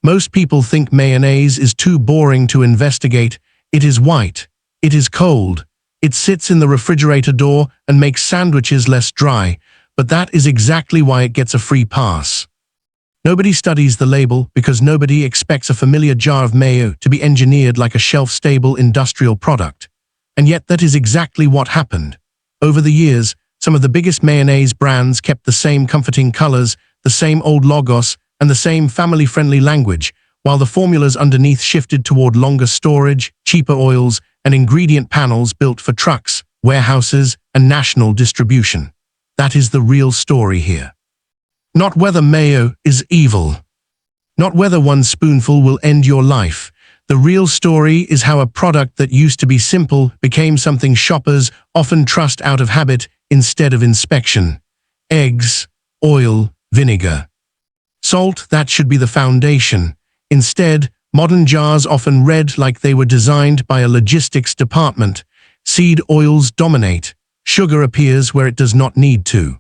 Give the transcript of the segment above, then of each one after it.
Most people think mayonnaise is too boring to investigate. It is white. It is cold. It sits in the refrigerator door and makes sandwiches less dry, but that is exactly why it gets a free pass. Nobody studies the label because nobody expects a familiar jar of mayo to be engineered like a shelf-stable industrial product. And yet that is exactly what happened. Over the years, some of the biggest mayonnaise brands kept the same comforting colors, the same old logos, and the same family-friendly language, while the formulas underneath shifted toward longer storage, cheaper oils, and ingredient panels built for trucks, warehouses, and national distribution. That is the real story here. Not whether mayo is evil. Not whether one spoonful will end your life. The real story is how a product that used to be simple became something shoppers often trust out of habit instead of inspection. Eggs, oil, vinegar. Salt, that should be the foundation. Instead, modern jars often read like they were designed by a logistics department. Seed oils dominate. Sugar appears where it does not need to.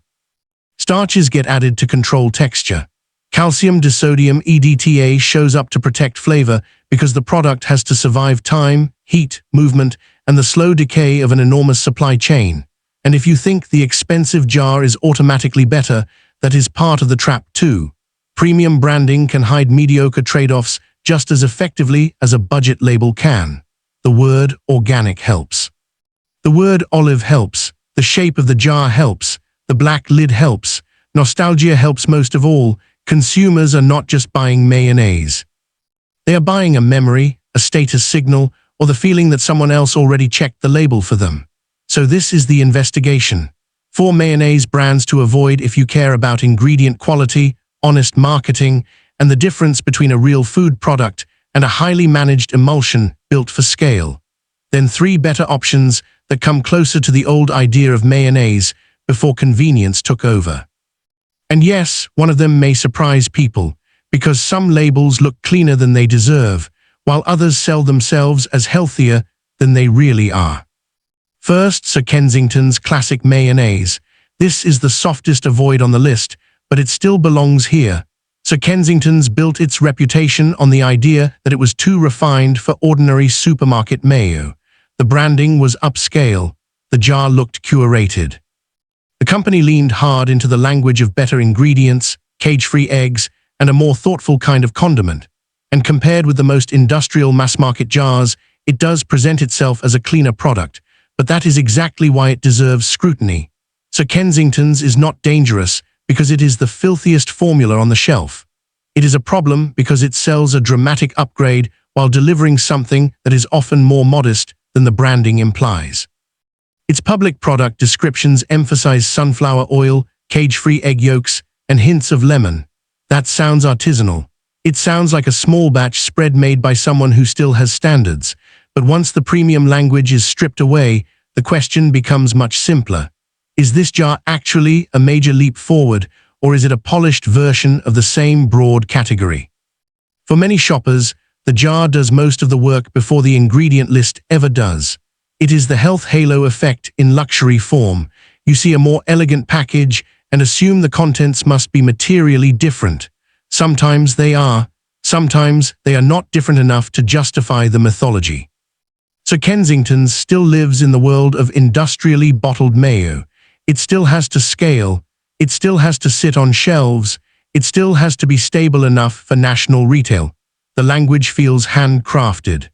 Starches get added to control texture. Calcium disodium EDTA shows up to protect flavor because the product has to survive time, heat, movement, and the slow decay of an enormous supply chain. And if you think the expensive jar is automatically better, that is part of the trap too. Premium branding can hide mediocre trade-offs just as effectively as a budget label can. The word organic helps. The word olive helps. The shape of the jar helps. The black lid helps. Nostalgia helps most of all. Consumers are not just buying mayonnaise. They are buying a memory, a status signal, or the feeling that someone else already checked the label for them. So this is the investigation. 4 mayonnaise brands to avoid if you care about ingredient quality, honest marketing, and the difference between a real food product and a highly managed emulsion built for scale. Then 3 better options that come closer to the old idea of mayonnaise before convenience took over. And yes, one of them may surprise people, because some labels look cleaner than they deserve, while others sell themselves as healthier than they really are. First, Sir Kensington's classic mayonnaise. This is the softest avoid on the list, but it still belongs here. Sir Kensington's built its reputation on the idea that it was too refined for ordinary supermarket mayo. The branding was upscale. The jar looked curated. The company leaned hard into the language of better ingredients, cage-free eggs, and a more thoughtful kind of condiment. And compared with the most industrial mass-market jars, it does present itself as a cleaner product, but that is exactly why it deserves scrutiny. Sir Kensington's is not dangerous because it is the filthiest formula on the shelf. It is a problem because it sells a dramatic upgrade while delivering something that is often more modest than the branding implies. Its public product descriptions emphasize sunflower oil, cage-free egg yolks, and hints of lemon. That sounds artisanal. It sounds like a small batch spread made by someone who still has standards. But once the premium language is stripped away, the question becomes much simpler. Is this jar actually a major leap forward, or is it a polished version of the same broad category? For many shoppers, the jar does most of the work before the ingredient list ever does. It is the health halo effect in luxury form. You see a more elegant package and assume the contents must be materially different. Sometimes they are. Sometimes they are not different enough to justify the mythology. Sir Kensington's still lives in the world of industrially bottled mayo. It still has to scale. It still has to sit on shelves. It still has to be stable enough for national retail. The language feels handcrafted.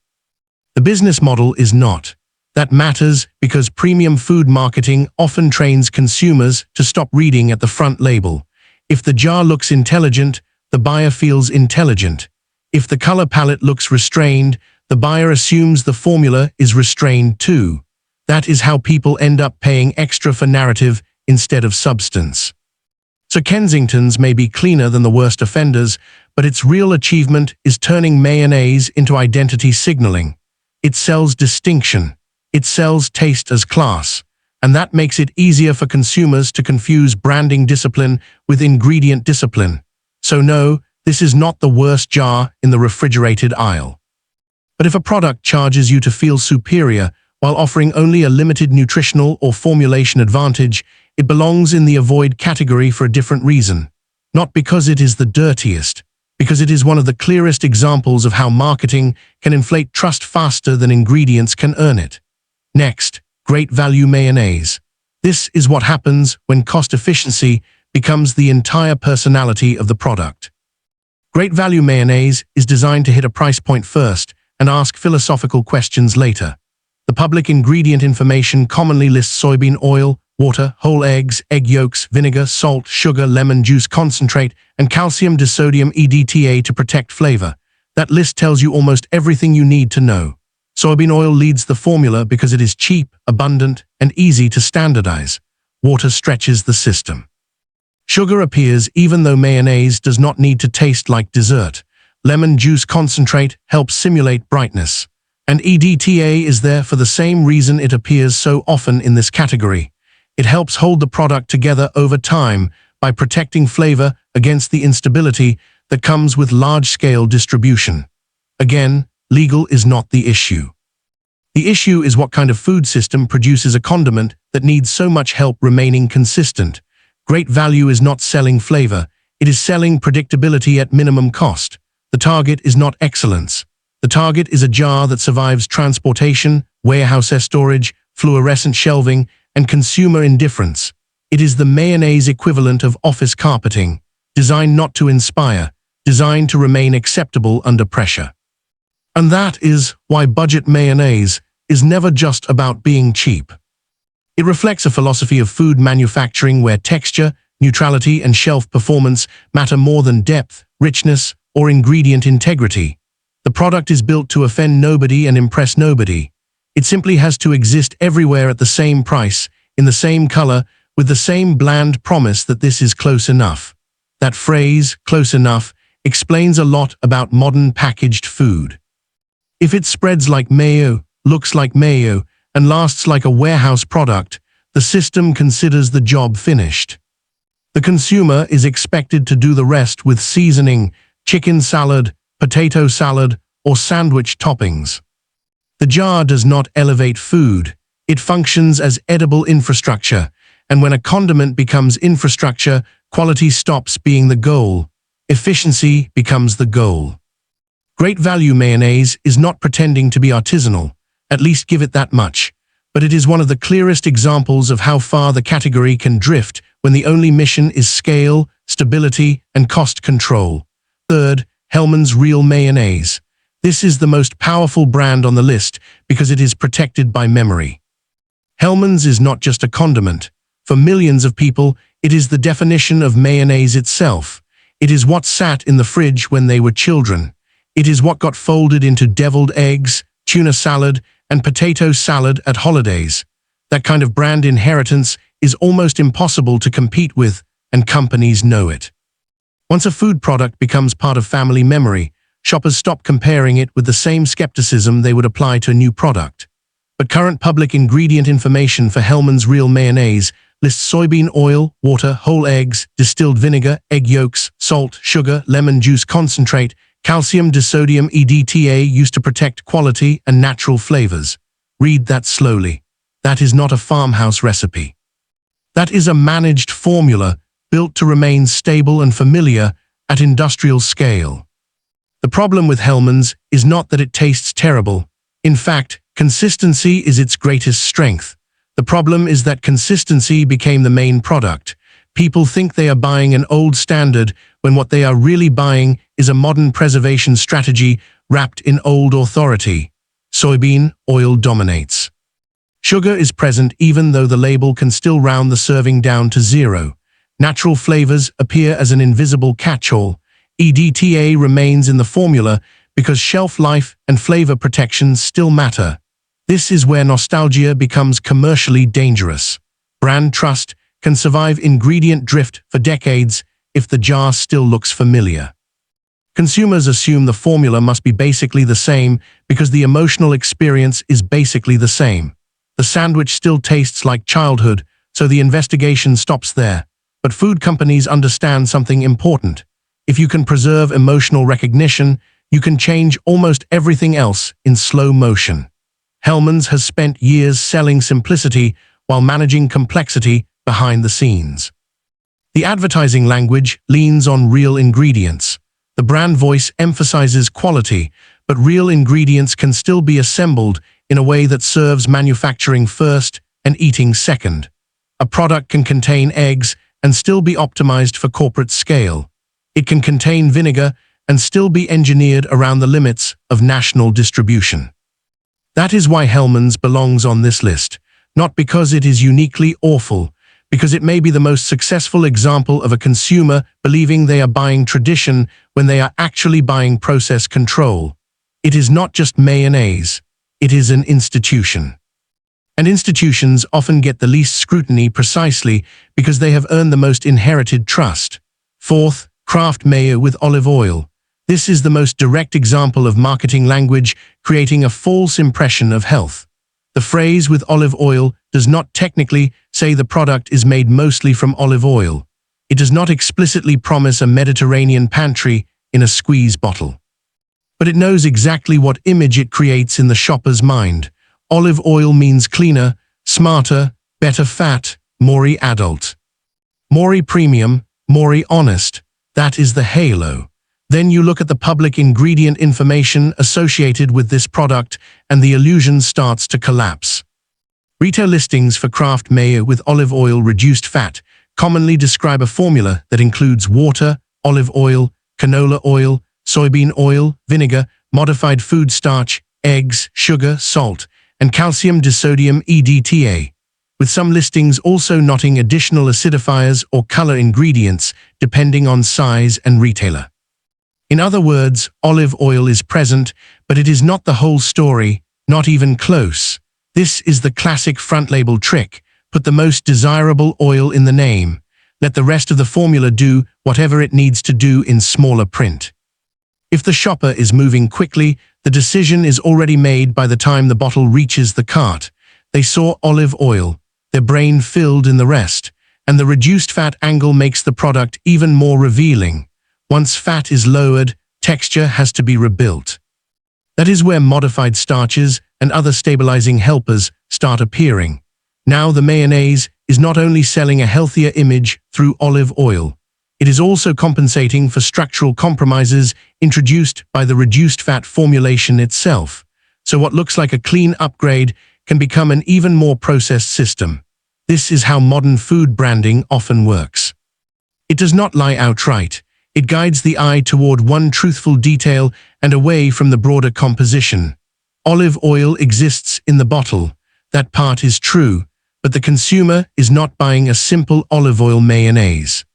The business model is not. That matters because premium food marketing often trains consumers to stop reading at the front label. If the jar looks intelligent, the buyer feels intelligent. If the color palette looks restrained, the buyer assumes the formula is restrained too. That is how people end up paying extra for narrative instead of substance. Sir Kensington's may be cleaner than the worst offenders, but its real achievement is turning mayonnaise into identity signaling. It sells distinction. It sells taste as class, and that makes it easier for consumers to confuse branding discipline with ingredient discipline. So no, this is not the worst jar in the refrigerated aisle. But if a product charges you to feel superior while offering only a limited nutritional or formulation advantage, it belongs in the avoid category for a different reason. Not because it is the dirtiest, because it is one of the clearest examples of how marketing can inflate trust faster than ingredients can earn it. Next, great value mayonnaise. This is what happens when cost efficiency becomes the entire personality of the product. Great value mayonnaise is designed to hit a price point first and ask philosophical questions later. The public ingredient information commonly lists soybean oil, water, whole eggs, egg yolks, vinegar, salt, sugar, lemon juice concentrate, and calcium disodium EDTA to protect flavor. That list tells you almost everything you need to know. Soybean oil leads the formula because it is cheap, abundant, and easy to standardize. Water stretches the system. Sugar appears even though mayonnaise does not need to taste like dessert. Lemon juice concentrate helps simulate brightness. And EDTA is there for the same reason it appears so often in this category. It helps hold the product together over time by protecting flavor against the instability that comes with large-scale distribution. Again, legal is not the issue. The issue is what kind of food system produces a condiment that needs so much help remaining consistent. Great value is not selling flavor, it is selling predictability at minimum cost. The target is not excellence. The target is a jar that survives transportation, warehouse storage, fluorescent shelving, and consumer indifference. It is the mayonnaise equivalent of office carpeting, designed not to inspire, designed to remain acceptable under pressure. And that is why budget mayonnaise is never just about being cheap. It reflects a philosophy of food manufacturing where texture, neutrality, and shelf performance matter more than depth, richness, or ingredient integrity. The product is built to offend nobody and impress nobody. It simply has to exist everywhere at the same price, in the same color, with the same bland promise that this is close enough. That phrase, close enough, explains a lot about modern packaged food. If it spreads like mayo, looks like mayo, and lasts like a warehouse product, the system considers the job finished. The consumer is expected to do the rest with seasoning, chicken salad, potato salad, or sandwich toppings. The jar does not elevate food, it functions as edible infrastructure, and when a condiment becomes infrastructure, quality stops being the goal. Efficiency becomes the goal. Great value mayonnaise is not pretending to be artisanal, at least give it that much, but it is one of the clearest examples of how far the category can drift when the only mission is scale, stability, and cost control. Third, Hellmann's Real Mayonnaise. This is the most powerful brand on the list because it is protected by memory. Hellmann's is not just a condiment. For millions of people, it is the definition of mayonnaise itself. It is what sat in the fridge when they were children. It is what got folded into deviled eggs, tuna salad, and potato salad at holidays. That kind of brand inheritance is almost impossible to compete with, and companies know it. Once a food product becomes part of family memory, shoppers stop comparing it with the same skepticism they would apply to a new product. But current public ingredient information for Hellmann's Real Mayonnaise lists soybean oil, water, whole eggs, distilled vinegar, egg yolks, salt, sugar, lemon juice concentrate, calcium disodium EDTA used to protect quality and natural flavors. Read that slowly. That is not a farmhouse recipe. That is a managed formula built to remain stable and familiar at industrial scale. The problem with Hellmann's is not that it tastes terrible. In fact, consistency is its greatest strength. The problem is that consistency became the main product. People think they are buying an old standard when what they are really buying is a modern preservation strategy wrapped in old authority. Soybean oil dominates. Sugar is present even though the label can still round the serving down to zero. Natural flavors appear as an invisible catch-all. EDTA remains in the formula because shelf life and flavor protection still matter. This is where nostalgia becomes commercially dangerous. Brand trust can survive ingredient drift for decades if the jar still looks familiar. Consumers assume the formula must be basically the same because the emotional experience is basically the same. The sandwich still tastes like childhood, so the investigation stops there. But food companies understand something important. If you can preserve emotional recognition, you can change almost everything else in slow motion. Hellmann's has spent years selling simplicity while managing complexity behind the scenes. The advertising language leans on real ingredients. The The brand voice emphasizes quality, but real ingredients can still be assembled in a way that serves manufacturing first and eating second. A product can contain eggs and still be optimized for corporate scale. It can contain vinegar and still be engineered around the limits of national distribution. That is why Hellmann's belongs on this list, not because it is uniquely awful, because it may be the most successful example of a consumer believing they are buying tradition when they are actually buying process control. It is not just mayonnaise, it is an institution. And institutions often get the least scrutiny precisely because they have earned the most inherited trust. Fourth, Kraft mayo with olive oil. This is the most direct example of marketing language creating a false impression of health. The phrase "with olive oil" does not technically say the product is made mostly from olive oil. It does not explicitly promise a Mediterranean pantry in a squeeze bottle. But it knows exactly what image it creates in the shopper's mind. Olive oil means cleaner, smarter, better fat, more adult. More premium, more honest. That is the halo. Then you look at the public ingredient information associated with this product and the illusion starts to collapse. Retail listings for Kraft mayo with olive oil reduced fat commonly describe a formula that includes water, olive oil, canola oil, soybean oil, vinegar, modified food starch, eggs, sugar, salt, and calcium disodium EDTA, with some listings also noting additional acidifiers or color ingredients depending on size and retailer. In other words, olive oil is present, but it is not the whole story, not even close. This is the classic front label trick. Put the most desirable oil in the name. Let the rest of the formula do whatever it needs to do in smaller print. If the shopper is moving quickly, the decision is already made by the time the bottle reaches the cart. They saw olive oil, their brain filled in the rest, and the reduced fat angle makes the product even more revealing. Once fat is lowered, texture has to be rebuilt. That is where modified starches and other stabilizing helpers start appearing. Now the mayonnaise is not only selling a healthier image through olive oil, it is also compensating for structural compromises introduced by the reduced fat formulation itself. So what looks like a clean upgrade can become an even more processed system. This is how modern food branding often works. It does not lie outright. It guides the eye toward one truthful detail and away from the broader composition. Olive oil exists in the bottle. That part is true, but the consumer is not buying a simple olive oil mayonnaise.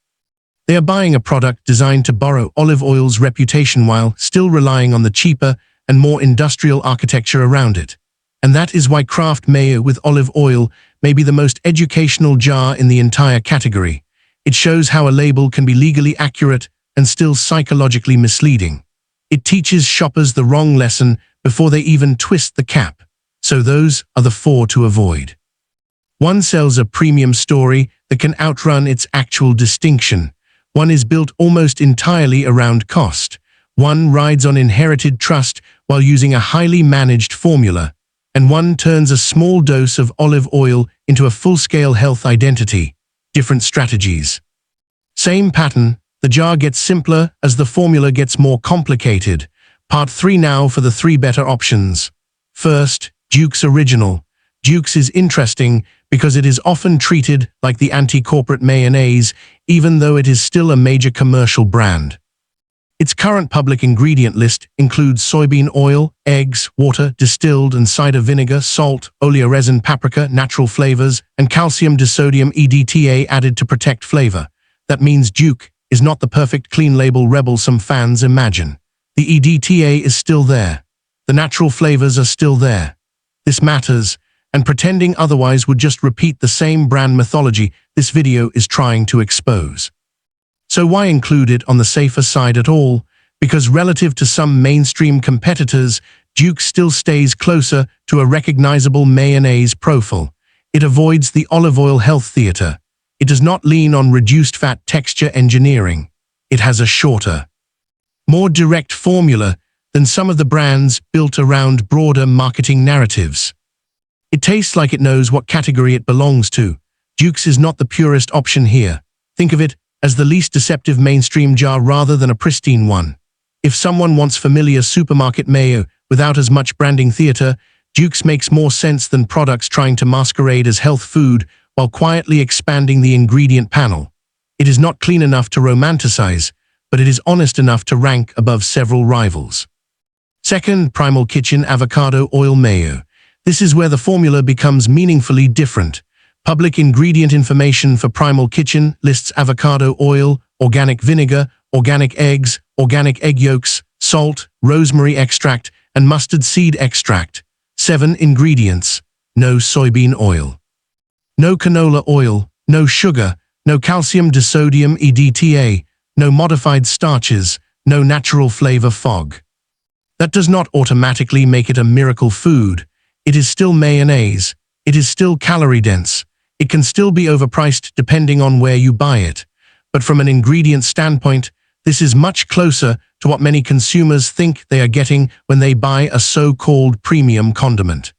They are buying a product designed to borrow olive oil's reputation while still relying on the cheaper and more industrial architecture around it. And that is why Kraft mayo with olive oil may be the most educational jar in the entire category. It shows how a label can be legally accurate and still psychologically misleading. It teaches shoppers the wrong lesson before they even twist the cap. So those are the four to avoid. One sells a premium story that can outrun its actual distinction. One is built almost entirely around cost. One rides on inherited trust while using a highly managed formula. And one turns a small dose of olive oil into a full-scale health identity. Different strategies. Same pattern. The jar gets simpler as the formula gets more complicated. Part 3 now for the 3 better options. First, Duke's Original. Duke's is interesting because it is often treated like the anti-corporate mayonnaise, even though it is still a major commercial brand. Its current public ingredient list includes soybean oil, eggs, water, distilled and cider vinegar, salt, oleoresin, paprika, natural flavors, and calcium disodium EDTA added to protect flavor. That means Duke is not the perfect clean label rebel some fans imagine. The EDTA is still there. The natural flavors are still there. This matters, and pretending otherwise would just repeat the same brand mythology this video is trying to expose. So why include it on the safer side at all? Because relative to some mainstream competitors, Duke still stays closer to a recognizable mayonnaise profile. It avoids the olive oil health theater. It does not lean on reduced fat texture engineering. It has a shorter, more direct formula than some of the brands built around broader marketing narratives. It tastes like it knows what category it belongs to. Duke's is not the purest option here. Think of it as the least deceptive mainstream jar rather than a pristine one. If someone wants familiar supermarket mayo without as much branding theater, Duke's makes more sense than products trying to masquerade as health food while quietly expanding the ingredient panel. It is not clean enough to romanticize, but it is honest enough to rank above several rivals. Second, Primal Kitchen Avocado Oil Mayo. This is where the formula becomes meaningfully different. Public ingredient information for Primal Kitchen lists avocado oil, organic vinegar, organic eggs, organic egg yolks, salt, rosemary extract, and mustard seed extract. 7 ingredients. No soybean oil. No canola oil, no sugar, no calcium disodium EDTA, no modified starches, no natural flavor fog. That does not automatically make it a miracle food. It is still mayonnaise. It is still calorie-dense. It can still be overpriced depending on where you buy it. But from an ingredient standpoint, this is much closer to what many consumers think they are getting when they buy a so-called premium condiment.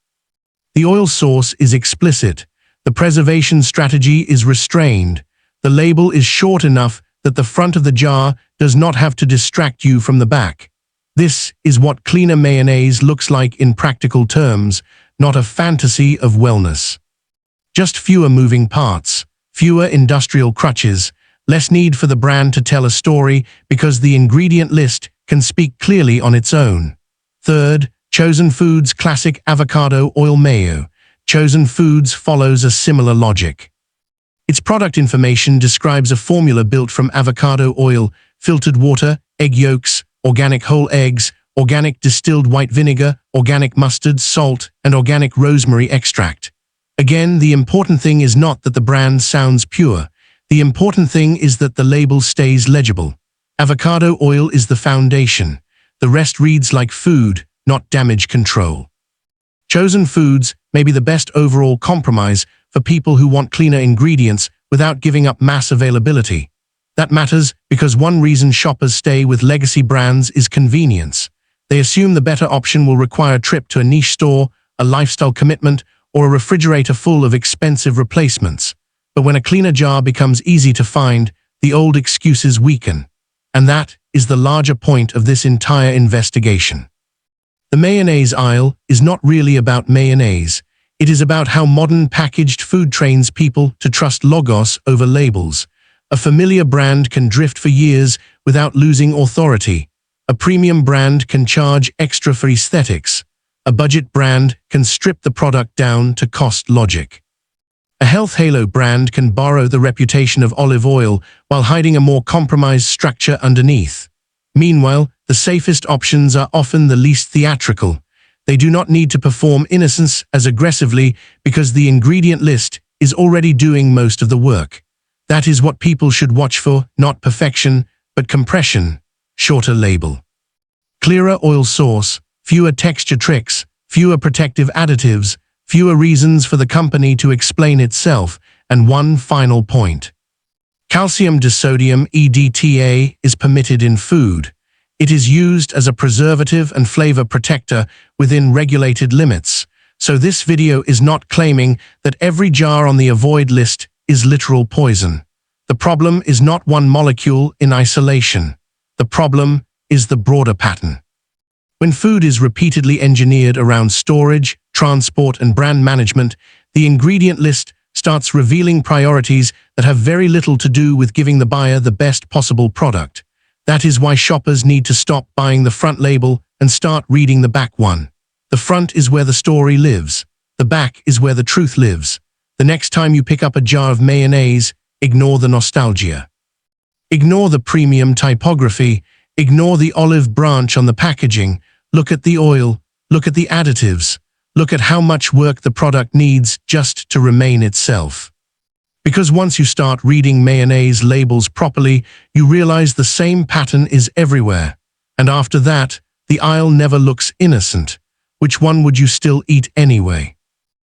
The oil source is explicit. The preservation strategy is restrained. The label is short enough that the front of the jar does not have to distract you from the back. This is what cleaner mayonnaise looks like in practical terms, not a fantasy of wellness. Just fewer moving parts, fewer industrial crutches, less need for the brand to tell a story because the ingredient list can speak clearly on its own. Third, Chosen Foods Classic Avocado Oil Mayo. Chosen Foods follows a similar logic. Its product information describes a formula built from avocado oil, filtered water, egg yolks, organic whole eggs, organic distilled white vinegar, organic mustard, salt, and organic rosemary extract. Again, the important thing is not that the brand sounds pure. The important thing is that the label stays legible. Avocado oil is the foundation. The rest reads like food, not damage control. Chosen Foods may be the best overall compromise for people who want cleaner ingredients without giving up mass availability. That matters because one reason shoppers stay with legacy brands is convenience. They assume the better option will require a trip to a niche store, a lifestyle commitment, or a refrigerator full of expensive replacements. But when a cleaner jar becomes easy to find, the old excuses weaken. And that is the larger point of this entire investigation. The mayonnaise aisle is not really about mayonnaise. It is about how modern packaged food trains people to trust logos over labels. A familiar brand can drift for years without losing authority. A premium brand can charge extra for aesthetics. A budget brand can strip the product down to cost logic. A health halo brand can borrow the reputation of olive oil while hiding a more compromised structure underneath. Meanwhile, the safest options are often the least theatrical. They do not need to perform innocence as aggressively because the ingredient list is already doing most of the work. That is what people should watch for, not perfection, but compression. Shorter label. Clearer oil source, fewer texture tricks, fewer protective additives, fewer reasons for the company to explain itself, and one final point. Calcium disodium EDTA is permitted in food. It is used as a preservative and flavor protector within regulated limits. So this video is not claiming that every jar on the avoid list is literal poison. The problem is not one molecule in isolation. The problem is the broader pattern. When food is repeatedly engineered around storage, transport, and brand management, the ingredient list starts revealing priorities that have very little to do with giving the buyer the best possible product. That is why shoppers need to stop buying the front label and start reading the back one. The front is where the story lives. The back is where the truth lives. The next time you pick up a jar of mayonnaise, ignore the nostalgia. Ignore the premium typography. Ignore the olive branch on the packaging. Look at the oil. Look at the additives. Look at how much work the product needs just to remain itself. Because once you start reading mayonnaise labels properly, you realize the same pattern is everywhere. And after that, the aisle never looks innocent. Which one would you still eat anyway?